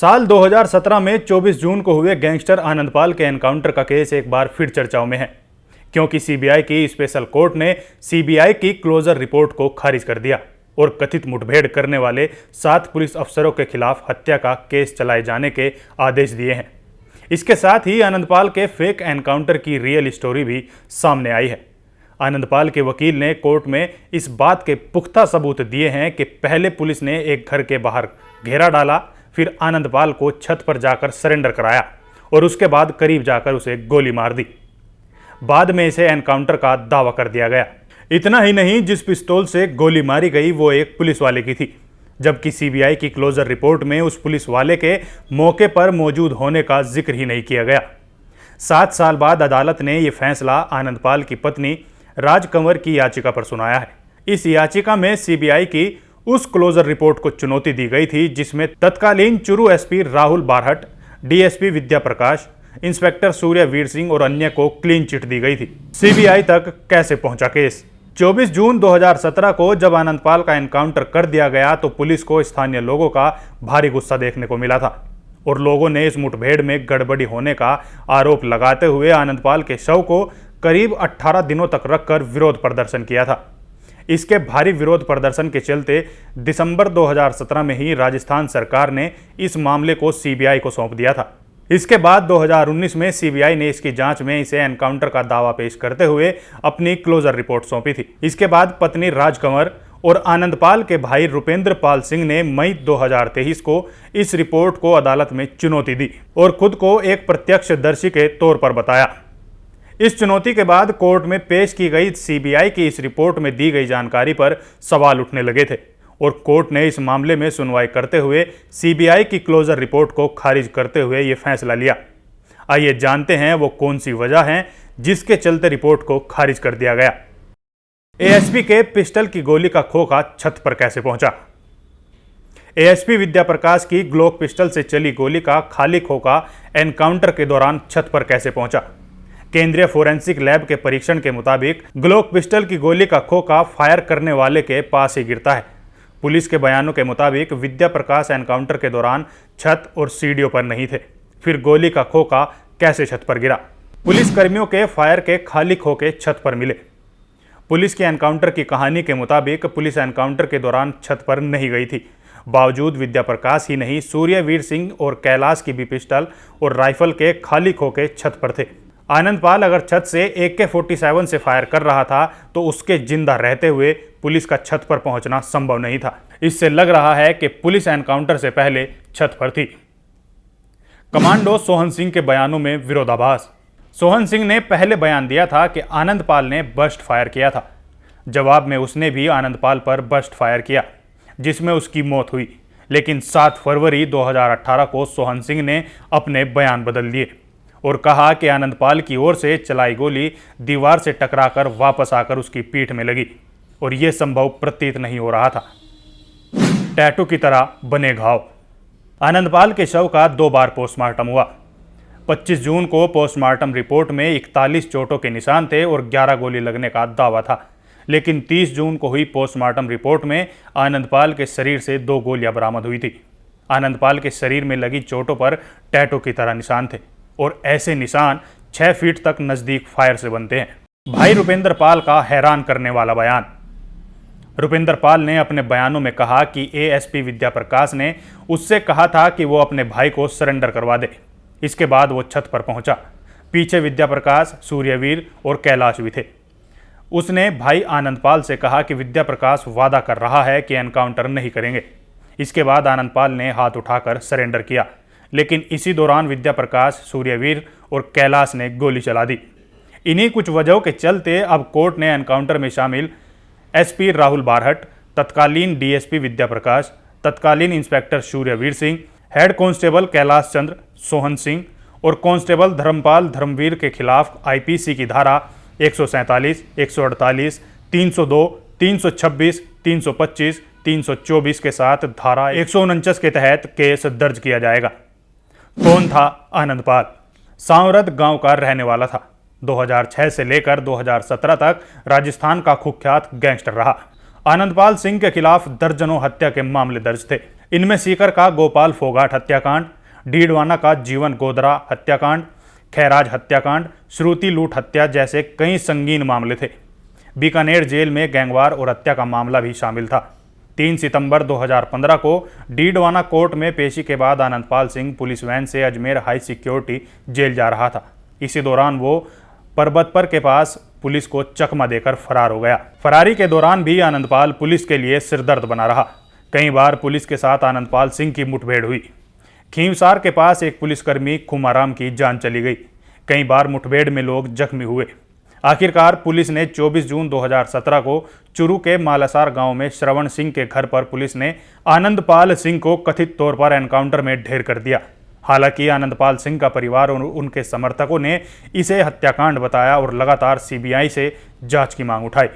साल 2017 में 24 जून को हुए गैंगस्टर आनंदपाल के एनकाउंटर का केस एक बार फिर चर्चाओं में है, क्योंकि सीबीआई की स्पेशल कोर्ट ने सीबीआई की क्लोजर रिपोर्ट को खारिज कर दिया और कथित मुठभेड़ करने वाले 7 पुलिस अफसरों के खिलाफ हत्या का केस चलाए जाने के आदेश दिए हैं। इसके साथ ही आनंदपाल के फेक एनकाउंटर की रियल स्टोरी भी सामने आई है। आनंदपाल के वकील ने कोर्ट में इस बात के पुख्ता सबूत दिए हैं कि पहले पुलिस ने एक घर के बाहर घेरा डाला, फिर आनंदपाल को छत पर जाकर सरेंडर कराया और उसके बाद करीब जाकर उसे गोली मार दी। बाद में इसे एनकाउंटर का दावा कर दिया गया। इतना ही नहीं, जिस पिस्तौल से गोली मारी गई वो एक पुलिस वाले की थी, जबकि सीबीआई की क्लोजर रिपोर्ट में उस पुलिस वाले के मौके पर मौजूद होने का जिक्र ही नहीं किया गया। 7 साल बाद अदालत ने यह फैसला आनंदपाल की पत्नी राज कंवर की याचिका पर सुनाया है। इस याचिका में सीबीआई की उस क्लोजर रिपोर्ट को चुनौती दी गई थी जिसमें तत्कालीन चुरू एसपी राहुल बारहट, डीएसपी विद्या प्रकाश, इंस्पेक्टर सूर्यवीर सिंह और अन्य को क्लीन चिट दी गई थी। सीबीआई तक कैसे पहुंचा केस? 24 जून 2017 को जब आनंदपाल का एनकाउंटर कर दिया गया तो पुलिस को स्थानीय लोगों का भारी गुस्सा देखने को मिला था और लोगों ने इस मुठभेड़ में गड़बड़ी होने का आरोप लगाते हुए आनंदपाल के शव को करीब 18 दिनों तक रखकर विरोध प्रदर्शन किया था। इसके भारी विरोध प्रदर्शन के चलते दिसंबर 2017 में ही राजस्थान सरकार ने इस मामले को सीबीआई को सौंप दिया था। इसके बाद 2019 में सीबीआई ने इसकी जांच में इसे एनकाउंटर का दावा पेश करते हुए अपनी क्लोजर रिपोर्ट सौंपी थी। इसके बाद पत्नी राज कंवर और आनंदपाल के भाई रुपेंद्र पाल सिंह ने मई 2023 को इस रिपोर्ट को अदालत में चुनौती दी और खुद को एक प्रत्यक्षदर्शी के तौर पर बताया। इस चुनौती के बाद कोर्ट में पेश की गई सीबीआई की इस रिपोर्ट में दी गई जानकारी पर सवाल उठने लगे थे और कोर्ट ने इस मामले में सुनवाई करते हुए सीबीआई की क्लोजर रिपोर्ट को खारिज करते हुए यह फैसला लिया। आइए जानते हैं वो कौन सी वजह है जिसके चलते रिपोर्ट को खारिज कर दिया गया। एएसपी के पिस्टल की गोली का खोखा छत पर कैसे पहुंचा? एएसपी विद्या प्रकाश की ग्लोक पिस्टल से चली गोली का खाली खोखा एनकाउंटर के दौरान छत पर कैसे पहुंचा? केंद्रीय फोरेंसिक लैब के परीक्षण के मुताबिक ग्लोक पिस्टल की गोली का खोखा फायर करने वाले के पास ही गिरता है। पुलिस के बयानों के मुताबिक विद्या प्रकाश एनकाउंटर के दौरान छत और सीढ़ियों पर नहीं थे, फिर गोली का खोखा कैसे छत पर गिरा? पुलिस कर्मियों के फायर के खाली खोखे छत पर मिले। पुलिस के एनकाउंटर की कहानी के मुताबिक पुलिस एनकाउंटर के दौरान छत पर नहीं गई थी। बावजूद विद्या प्रकाश ही नहीं, सूर्यवीर सिंह और कैलाश की भी पिस्टल और राइफल के खाली खोखे छत पर थे। आनंदपाल अगर छत से AK-47 से फायर कर रहा था तो उसके जिंदा रहते हुए पुलिस का छत पर पहुंचना संभव नहीं था। इससे लग रहा है कि पुलिस एनकाउंटर से पहले छत पर थी। कमांडो सोहन सिंह के बयानों में विरोधाभास। सोहन सिंह ने पहले बयान दिया था कि आनंदपाल ने बर्स्ट फायर किया था। जवाब में उसने भी आनंदपाल पर बर्स्ट फायर किया जिसमें उसकी मौत हुई, लेकिन 7 फरवरी 2018 को सोहन सिंह ने अपने बयान बदल दिए और कहा कि आनंदपाल की ओर से चलाई गोली दीवार से टकराकर वापस आकर उसकी पीठ में लगी और यह संभव प्रतीत नहीं हो रहा था। टैटू की तरह बने घाव। आनंदपाल के शव का 2 बार पोस्टमार्टम हुआ। 25 जून को पोस्टमार्टम रिपोर्ट में 41 चोटों के निशान थे और 11 गोली लगने का दावा था, लेकिन 30 जून को हुई पोस्टमार्टम रिपोर्ट में आनंदपाल के शरीर से 2 गोलियां बरामद हुई थी। आनंदपाल के शरीर में लगी चोटों पर टैटू की तरह निशान थे और ऐसे निशान 6 फीट तक नजदीक फायर से बनते हैं। भाई रुपेंद्र पाल का हैरान करने वाला बयान। रुपेंद्र पाल ने अपने बयानों में कहा कि एएसपी विद्या प्रकाश ने उससे कहा था कि वो अपने भाई को सरेंडर करवा दे। इसके बाद वो छत पर पहुंचा। पीछे विद्या प्रकाश, सूर्यवीर और कैलाश भी थे। उसने भाई आनंदपाल से कहा कि विद्या प्रकाश वादा कर रहा है कि एनकाउंटर नहीं करेंगे। इसके बाद आनंदपाल ने हाथ उठाकर सरेंडर किया, लेकिन इसी दौरान विद्या प्रकाश, सूर्यवीर और कैलाश ने गोली चला दी। इन्हीं कुछ वजहों के चलते अब कोर्ट ने एनकाउंटर में शामिल एसपी राहुल बारहट, तत्कालीन डीएसपी विद्या प्रकाश, तत्कालीन inspector Suryaveer Singh, head constable Kailash Chandra, Sohan Singh और कांस्टेबल धर्मपाल धर्मवीर के खिलाफ आईपीसी की धारा 147, 148, 302, 326, 325, 324 के साथ धारा 149 के तहत केस दर्ज किया जाएगा। कौन था आनंदपाल? सांवरद गांव का रहने वाला था। 2006 से लेकर 2017 तक राजस्थान का कुख्यात गैंगस्टर रहा। आनंदपाल सिंह के खिलाफ दर्जनों हत्या के मामले दर्ज थे। इनमें सीकर का गोपाल फोगाट हत्याकांड, डीडवाना का जीवन गोदरा हत्याकांड, खैराज हत्याकांड, श्रुति लूट हत्या जैसे कई संगीन मामले थे। बीकानेर जेल में गैंगवार और हत्या का मामला भी शामिल था। 3 सितंबर 2015 को डीडवाना कोर्ट में पेशी के बाद आनंदपाल सिंह पुलिस वैन से अजमेर हाई सिक्योरिटी जेल जा रहा था। इसी दौरान वो परबतपर के पास पुलिस को चकमा देकर फरार हो गया। फरारी के दौरान भी आनंदपाल पुलिस के लिए सिरदर्द बना रहा। कई बार पुलिस के साथ आनंदपाल सिंह की मुठभेड़ हुई। खींवसार के पास एक पुलिसकर्मी खुमाराम की जान चली गई। कई बार मुठभेड़ में लोग जख्मी हुए। आखिरकार पुलिस ने 24 जून 2017 को चुरू के मालासार गांव में श्रवण सिंह के घर पर पुलिस ने आनंदपाल सिंह को कथित तौर पर एनकाउंटर में ढेर कर दिया। हालांकि आनंदपाल सिंह का परिवार और उनके समर्थकों ने इसे हत्याकांड बताया और लगातार सीबीआई से जांच की मांग उठाई।